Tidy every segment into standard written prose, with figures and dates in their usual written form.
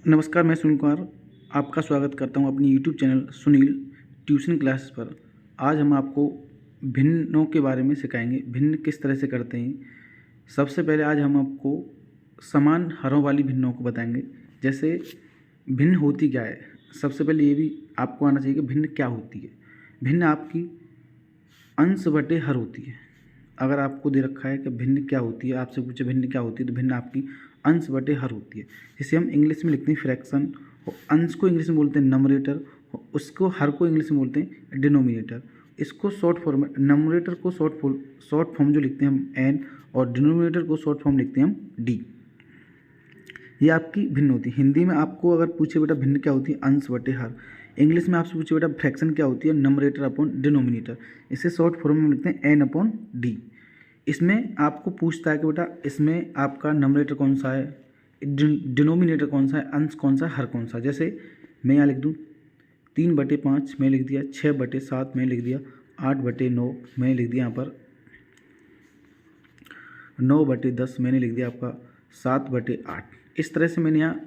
नमस्कार, मैं सुनील कुमार आपका स्वागत करता हूं अपनी YouTube channel Sunil tuition classes पर। आज हम आपको भिन्नों के बारे में सिखाएंगे, भिन्न किस तरह से करते हैं। सबसे पहले आज हम आपको समान हरों वाली भिन्नों को बताएंगे। जैसे भिन्न होती क्या है, सबसे पहले ये भी आपको आना चाहिए कि भिन्न क्या होती है। भिन्न आपकी अंश बटे हर होती है। अगर आपको दे रखा है कि भिन्न क्या होती है, आपसे पूछे भिन्न क्या होती है, तो भिन्न आपकी अंश बटे हर होती है। इसे हम इंग्लिश में लिखते हैं फ्रैक्शन। और अंश को इंग्लिश में बोलते हैं नमरेटर, उसको हर को इंग्लिश में बोलते हैं डिनोमिनेटर। इसको शॉर्ट फॉर्म में नमरेटर को शॉर्ट फॉर्म जो लिखते हैं हम एन, और डिनोमिनेटर को शॉर्ट फॉर्म लिखते हैं हम डी। ये आपकी भिन्न होती है। हिंदी में आपको अगर पूछे बेटा भिन्न क्या होती है, अंश बटे हर। इंग्लिश में आपसे पूछे बेटा फ्रैक्शन क्या होती है, नमरेटर अपॉन डिनोमिनेटर। इसे शॉर्ट फॉर्म में लिखते हैं एन अपॉन डी। इसमें आपको पूछता है कि बेटा इसमें आपका नमरेटर कौन सा है, डिनोमिनेटर कौन सा है, अंश कौन सा है, हर कौन सा है। जैसे मैं यहाँ लिख दूँ 3/5 मैं लिख दिया, 6/7 मैं लिख दिया, 8/9 मैंने लिख दिया, यहाँ पर 9/10 मैंने लिख दिया आपका, 7/8। इस तरह से मैंने यहाँ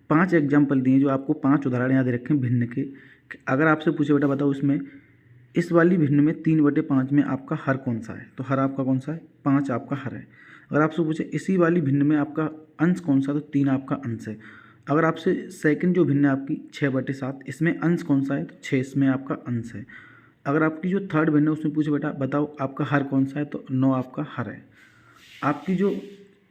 5 एग्जाम्पल दिए जो आपको 5 उदाहरण याद रखें भिन्न के। अगर आपसे पूछे बेटा बताओ इसमें इस वाली भिन्न में 3/5 में आपका हर कौन सा है, तो हर आपका कौन सा है, 5 आपका हर है। अगर आपसे पूछे इसी वाली भिन्न में आपका अंश कौन सा है, तो 3 आपका अंश है। अगर आपसे सेकंड जो भिन्न है आपकी 6/7, इसमें अंश कौन सा है, तो 6 इसमें आपका अंश है। अगर आपकी जो थर्ड भिन्न है उसमें पूछे बेटा बताओ आपका हर कौन सा है, तो 9 आपका हर है। आपकी जो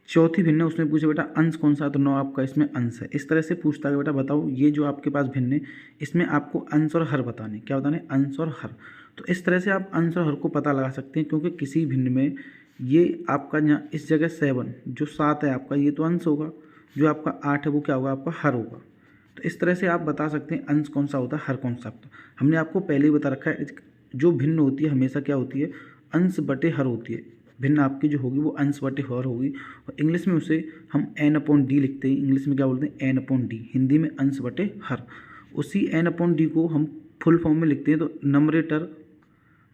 चौथी भिन्न है उसमें पूछे बेटा अंश कौन सा है, तो 9 आपका इसमें अंश है। इस तरह से पूछता है बेटा बताओ ये जो आपके पास भिन्न है इसमें आपको अंश और हर बताने, क्या बताने, अंश और हर। तो इस तरह से आप अंश और हर को पता लगा सकते हैं, क्योंकि किसी भिन्न में ये आपका यहाँ इस जगह 7 जो 7 है आपका, ये तो अंश होगा, जो आपका 8 है वो क्या होगा, आपका हर होगा। तो इस तरह से आप बता सकते हैं अंश कौन सा होता है, हर कौन सा होता है। हमने आपको पहले ही बता रखा है जो भिन्न होती है हमेशा क्या होती है, अंश बटे हर होती है। भिन्न आपकी जो होगी वो अंश बटे हर होगी। और इंग्लिश में उसे हम एन अपॉन डी लिखते हैं। इंग्लिश में क्या बोलते हैं, एन अपॉन डी। हिंदी में अंश बटे हर। उसी एन अपॉन डी को हम फुल फॉर्म में लिखते हैं, तो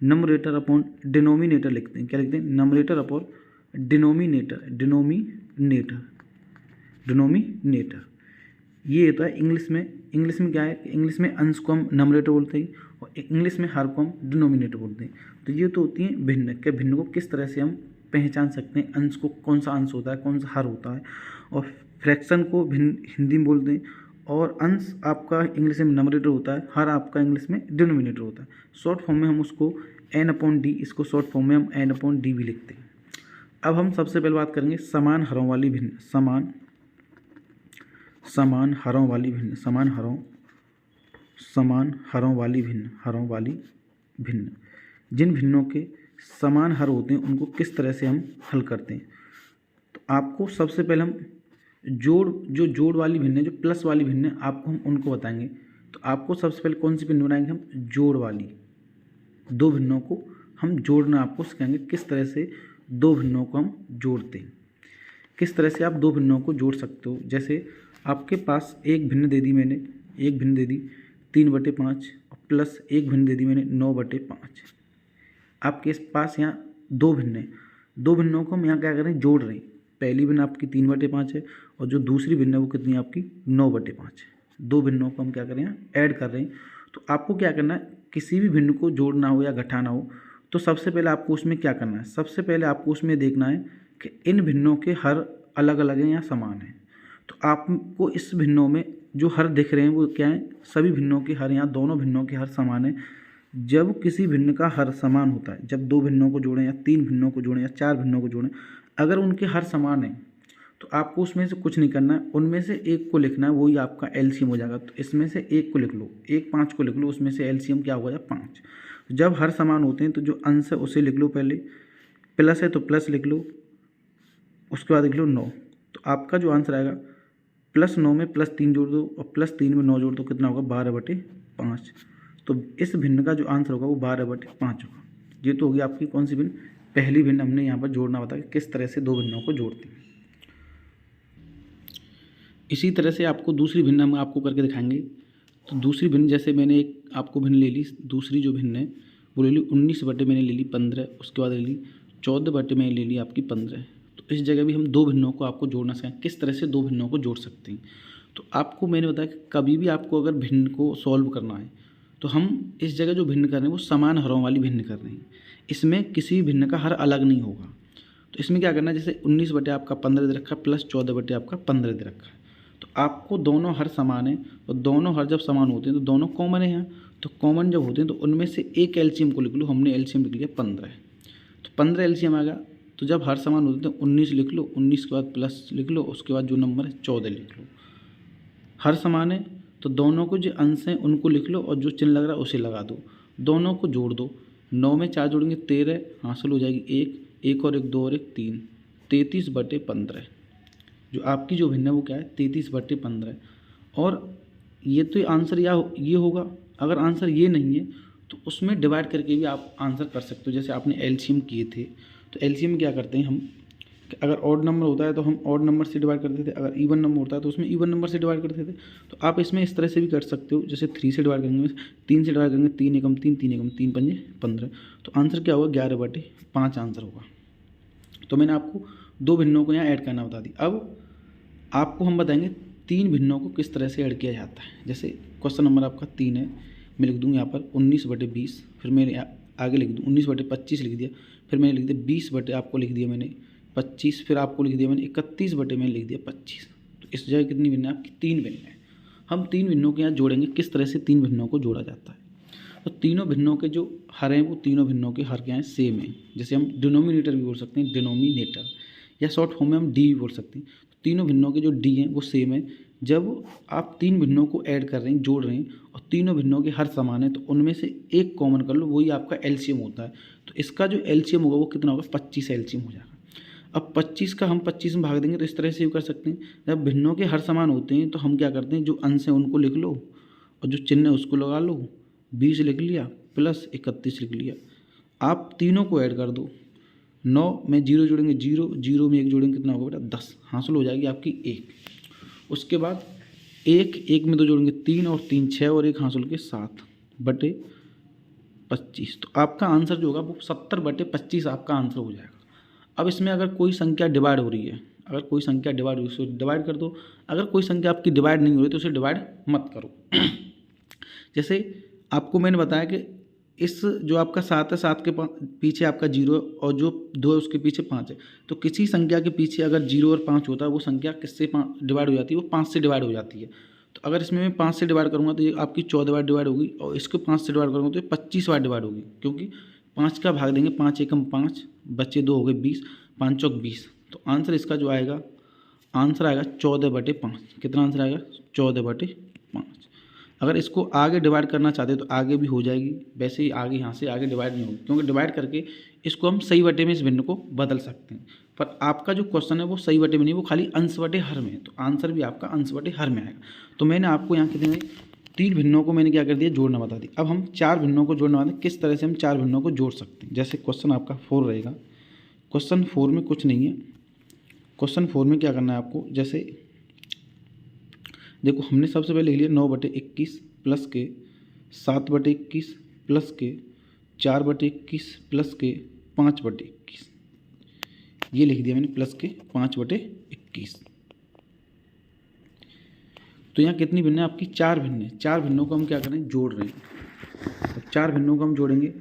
नमरेटर अपॉन डिनोमिनेटर लिखते हैं। क्या लिखते हैं, नमरेटर अपॉन डिनोमिनेटर। ये होता है इंग्लिश में। इंग्लिश में क्या है, इंग्लिश में अंश को हम नमरेटर बोलते हैं और इंग्लिश में हर को हम डिनोमिनेटर बोलते हैं। तो ये तो होती है भिन्न। क्या भिन्न को किस तरह से हम पहचान सकते हैं, अंश को कौन सा अंश होता है, कौन सा हर होता है। और फ्रैक्शन को भिन्न हिंदी में बोलते हैं, और अंश आपका इंग्लिश में नमरेटर होता है, हर आपका इंग्लिश में डिनोमिनेटर होता है। शॉर्ट फॉर्म में हम उसको एन अपॉन डी, इसको शॉर्ट फॉर्म में हम एन अपॉन डी भी लिखते हैं। अब हम सबसे पहले बात करेंगे समान हरों वाली भिन्न। समान हरों वाली भिन्न, हरों वाली भिन्न। जिन भिन्नों के समान हर होते हैं उनको किस तरह से हम हल करते हैं। तो आपको सबसे पहले हम जोड़ वाली भिन्न है, जो प्लस वाली भिन्न है, आपको हम उनको बताएंगे। तो आपको सबसे पहले कौन सी भिन्न बनाएंगे, हम जोड़ वाली। दो भिन्नों को हम जोड़ना आपको सिखाएंगे, किस तरह से दो भिन्नों को हम जोड़ते हैं, किस तरह से आप दो भिन्नों को जोड़ सकते हो। जैसे आपके पास एक भिन्न दे दी मैंने, 3/5 और प्लस एक भिन्न दे दी मैंने 9/5। आपके पास यहाँ दो भिन्न है, दो भिन्नों को हम यहाँ क्या कर रहे हैं, जोड़ रहे हैं। पहली भिन्न आपकी 3/5 है और जो दूसरी भिन्न है वो कितनी है आपकी 9/5 है। दो भिन्नों को हम क्या कर रहे हैं, ऐड कर रहे हैं। तो आपको क्या करना है, किसी भी भिन्न को जोड़ना हो या घटाना हो तो सबसे पहले आपको उसमें क्या करना है, सबसे पहले आपको उसमें देखना है कि इन भिन्नों के हर अलग अलग हैं या समान हैं। तो आपको इस भिन्नों में जो हर दिख रहे हैं वो क्या है, सभी भिन्नों के हर, यहाँ दोनों भिन्नों के हर समान है। जब किसी भिन्न का हर समान होता है, जब दो भिन्नों को जोड़ें या तीन भिन्नों को जोड़ें या चार भिन्नों को जोड़ें, अगर उनके हर समान है तो आपको उसमें से कुछ नहीं करना है, उनमें से एक को लिखना है, वही आपका एलसीएम हो जाएगा। तो इसमें से एक को लिख लो, 5 को लिख लो, उसमें से एलसीएम क्या होगा, 5। जब हर समान होते हैं तो जो अंश है उसे लिख लो, पहले प्लस है तो प्लस लिख लो, उसके बाद लिख लो 9। तो आपका जो आंसर आएगा +9 में +3 जोड़ दो और +3 में 9 जोड़ दो, कितना होगा 12/5। तो इस भिन्न का जो आंसर होगा वो 12/5 होगा। ये तो होगी आपकी कौन सी भिन्न, पहली भिन्न। हमने यहाँ पर जोड़ना बताया किस तरह से दो भिन्नों को जोड़ते हैं। इसी तरह से आपको दूसरी भिन्न हम आपको करके दिखाएंगे। तो दूसरी भिन्न, जैसे मैंने एक आपको भिन्न ले ली, दूसरी जो भिन्न है वो ले ली 19 बटे मैंने ले ली 15, उसके बाद ले ली 14 बटे मैंने ले ली आपकी 15। तो इस जगह भी हम दो भिन्नों को आपको जोड़ना सिखाएं, किस तरह से दो भिन्नों को जोड़ सकते हैं। तो आपको मैंने बताया कि कभी भी आपको अगर भिन्न को सॉल्व करना है तो हम इस जगह जो भिन्न कर रहे हैं वो समान हरों वाली भिन्न कर रहे हैं, इसमें किसी भी भिन्न का हर अलग नहीं होगा। तो इसमें क्या करना है, जैसे 19 बटे आपका 15 दे रखा है प्लस 14 बटे आपका 15 दे रखा है, तो आपको दोनों हर समान है और दोनों हर जब समान होते हैं तो दोनों कॉमन है यहाँ, तो कॉमन जब होते हैं तो उनमें से एक एलसीएम को लिख लो। हमने एलसीएम लिख लिया 15, तो 15 एलसीएम आ गया। तो जब हर समान होते हैं तो 19 लिख लो, 19 के बाद प्लस लिख लो, उसके बाद जो नंबर है 14 लिख लो। हर समान है तो दोनों को जो अंश हैं उनको लिख लो और जो चिन्ह लग रहा है उसे लगा दो, दोनों को जोड़ दो। 9 में 4 जोड़ेंगे 13, हासिल हो जाएगी 1, 1 और 1 2 और 1 3, 33 बटे 15। जो आपकी जो भिन्न है वो क्या है, 33 बटे 15। और ये तो आंसर ये होगा। अगर आंसर ये नहीं है तो उसमें डिवाइड करके भी आप आंसर कर सकते हो। जैसे आपने एलसीएम किए थे, तो एलसीएम क्या करते हैं हम कि अगर ऑड नंबर होता है तो हम ऑड नंबर से डिवाइड करते थे, अगर इवन नंबर होता है तो उसमें इवन नंबर से डिवाइड करते थे। तो आप इसमें इस तरह से भी कर सकते हो, जैसे 3 से डिवाइड करेंगे, 3 से डिवाइड करेंगे, 3 एकम 3, 3 एकम 3 पंजे 15। तो आंसर क्या होगा, 11 बटे 5 आंसर होगा। तो मैंने आपको 2 भिन्नों को यहाँ ऐड करना बता दी। अब आपको हम बताएंगे 3 भिन्नों को किस तरह से ऐड किया जाता है। जैसे क्वेश्चन नंबर आपका 3 है, मैं लिख दूँ यहाँ पर 19 बटे 20, फिर मैंने आगे लिख दूँ 19 बटे 25 लिख दिया, फिर मैंने लिख दिया 20 बटे आपको लिख दिया मैंने 25, फिर आपको लिख दिया मैंने 31 बटे मैंने लिख दिया 25। तो इस जगह कितनी भिन्न है आपकी, 3 भिन्न है। हम 3 भिन्नों के यहाँ जोड़ेंगे, किस तरह से 3 भिन्नों को जोड़ा जाता है। तो तीनों भिन्नों के जो हर हैं वो तीनों भिन्नों के हर क्या हैं, सेम है। जैसे हम डिनोमिनेटर भी बोल सकते हैं, डिनोमिनेटर, या शॉर्ट फॉर्म में हम डी भी बोल सकते हैं। तीनों भिन्नों के जो डी हैं वो सेम है। जब आप 3 भिन्नों को ऐड कर रहे हैं, जोड़ रहे हैं, और तीनों भिन्नों के हर समान है, तो उनमें से एक कॉमन कर लो, वही आपका एलसीएम होता है। तो इसका जो एलसीएम होगा वो कितना होगा, 25 एलसीएम हो जाएगा। अब 25 का हम 25 में भाग देंगे, तो इस तरह से भी कर सकते हैं। जब भिन्नों के हर समान होते हैं तो हम क्या करते हैं, जो अंश है उनको लिख लो और जो चिन्ह है उसको लगा लो। 20 लिख लिया प्लस 31 लिख लिया। आप तीनों को ऐड कर दो। 9 में 0 जोड़ेंगे 0, 0 में 1 जोड़ेंगे कितना होगा बेटा, 10, हासिल हो जाएगी आपकी 1। उसके बाद 1 में 2 जोड़ेंगे 3 और 3 6 और 1 हासिल के 7 बटे 25। तो आपका आंसर जो होगा वो 70 बटे 25 आपका आंसर हो जाएगा। अब इसमें अगर कोई संख्या डिवाइड हो रही है, अगर कोई संख्या डिवाइड हो रही है उसे डिवाइड कर दो, अगर कोई संख्या आपकी डिवाइड नहीं हो रही तो उसे डिवाइड मत करो। जैसे आपको मैंने बताया कि इस जो आपका 7 है, 7 के पीछे आपका 0 और जो 2 है उसके पीछे 5 है। तो किसी संख्या के पीछे अगर 0 और 5 होता है, वो संख्या किससे डिवाइड हो जाती है, वो 5 से डिवाइड हो जाती है। तो अगर इसमें मैं 5 से डिवाइड करूँगा तो ये आपकी 14 बार डिवाइड होगी, और इसको 5 से डिवाइड करूँगा तो ये 25 बार डिवाइड होगी, क्योंकि 5 का भाग देंगे, 5 एकम 5, बच्चे 2 हो गए 20, 5 चौक 20। तो आंसर इसका जो आएगा, आंसर आएगा 14 बटे 5। कितना आंसर आएगा, 14 बटे 5। अगर इसको आगे डिवाइड करना चाहते हैं तो आगे भी हो जाएगी, वैसे ही आगे यहाँ से आगे डिवाइड नहीं होगी, क्योंकि डिवाइड करके इसको हम सही बटे में इस भिन्न को बदल सकते हैं। पर आपका जो क्वेश्चन है वो सही बटे में नहीं, वो खाली अंश बटे हर में है, तो आंसर भी आपका अंश बटे हर में आएगा। तो मैंने आपको यहाँ कितने 3 भिन्नों को मैंने क्या कर दिया, जोड़ना बता दी। अब हम 4 भिन्नों को जोड़ना बता दें, किस तरह से हम 4 भिन्नों को जोड़ सकते हैं। जैसे क्वेश्चन आपका 4 रहेगा, क्वेश्चन 4 में कुछ नहीं है। क्वेश्चन 4 में क्या करना है आपको, जैसे देखो हमने सबसे पहले लिख लिया 9 बटे 21 प्लस के 7 बटे 21 प्लस के 4 बटे 21 प्लस के 5 बटे 21, ये लिख दिया मैंने प्लस के 5 बटे 21। तो यहाँ कितनी भिन्न है आपकी, 4 भिन्न है। 4 भिन्नों को हम क्या करें, जोड़ रहे हैं। तो 4 भिन्नों को हम जोड़ेंगे,